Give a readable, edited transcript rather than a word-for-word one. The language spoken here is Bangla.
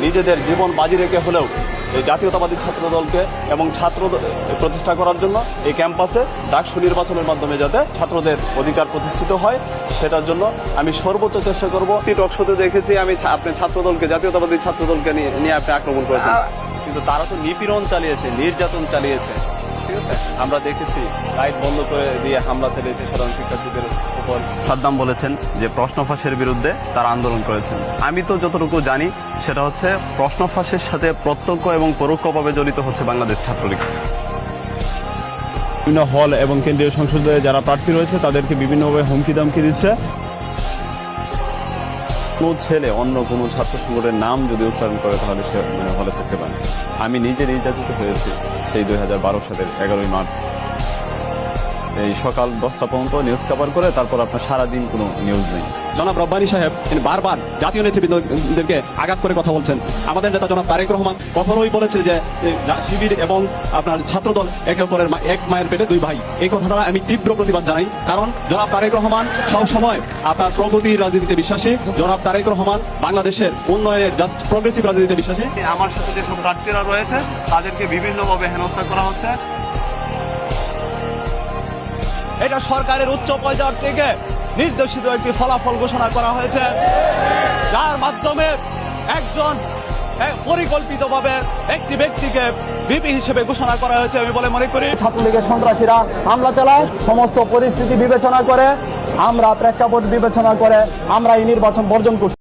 নিজেদের জীবন বাজি রেখে হলেও এই জাতীয়তাবাদী ছাত্র দলকে এবং ছাত্র প্রতিষ্ঠা করার জন্য এই ক্যাম্পাসে ডাকসু নির্বাচনের মাধ্যমে যাতে ছাত্রদের অধিকার প্রতিষ্ঠিত হয় সেটার জন্য আমি সর্বোচ্চ চেষ্টা করব। টক শোতে দেখেছি আমি আপনি ছাত্র দলকে জাতীয়তাবাদী ছাত্র দলকে নিয়ে আপনি আক্রমণ করেছেন, কিন্তু তারা তো নিপীড়ন চালিয়েছে, নির্যাতন চালিয়েছে। ঠিক আছে, আমরা দেখেছি লাইট বন্ধ করে দিয়ে হামলা চালিয়েছে সাধারণ শিক্ষার্থীদের উপর। সাদ্দাম বলেছেন যে প্রশ্ন ফাঁসের বিরুদ্ধে তারা আন্দোলন করেছেন। আমি তো যতটুকু জানি সেটা হচ্ছে প্রশ্ন ফাঁসের সাথে প্রত্যক্ষ এবং পরোক্ষভাবে জড়িত হচ্ছে বাংলাদেশ ছাত্রলীগ। বিভিন্ন হল এবং কেন্দ্রীয় সংসদে যারা প্রার্থী রয়েছে তাদেরকে বিভিন্নভাবে হুমকি দামকি দিচ্ছে। কোনো ছেলে অন্য কোনো ছাত্র সংগঠনের নাম যদি উচ্চারণ করে তাহলে সে হলে থাকতে পারে। আমি নিজে নির্যাতিত হয়েছি সেই 2012 সালের 11ই মার্চ। এই সকাল 10টা পর্যন্ত নিউজ কভার করে তারপর আপনার সারাদিন কোনো নিউজ নেই। জনাব রব্বানী সাহেব তিনি বারবার জাতীয় নেতৃবৃন্দদেরকে আঘাত করে কথা বলছেন। আমাদের নেতা জনাব তারেক রহমান কখনোই বলেছে যে শিবির এবং আপনার ছাত্রদল একে অপরের এক মায়ের পেটে দুই ভাই। এই কথাটা আমি তীব্র প্রতিবাদ জানাই, কারণ জনাব তারেক রহমান সবসময় আপনার প্রগতির রাজনীতিতে বিশ্বাসী। জনাব তারেক রহমান বাংলাদেশের উন্নয়নের জাস্ট প্রগ্রেসিভ রাজনীতিতে বিশ্বাসী। আমার সাথে যেসব প্রার্থীরা রয়েছে তাদেরকে বিভিন্নভাবে হেনস্থা করা হচ্ছে। এটা সরকারের উচ্চ পর্যায় থেকে নির্দেশিত একটি ফলাফল ঘোষণা করা হয়েছে, যার মাধ্যমে একজন পরিকল্পিতভাবে একটি ব্যক্তিকে ভিপি হিসেবে ঘোষণা করা হয়েছে আমি বলে মনে করি। ছাত্রলীগের সন্ত্রাসীরা হামলা চালায়, সমস্ত পরিস্থিতি বিবেচনা করে আমরা প্রেক্ষাপট বিবেচনা করে আমরা এই নির্বাচন বর্জন করছি।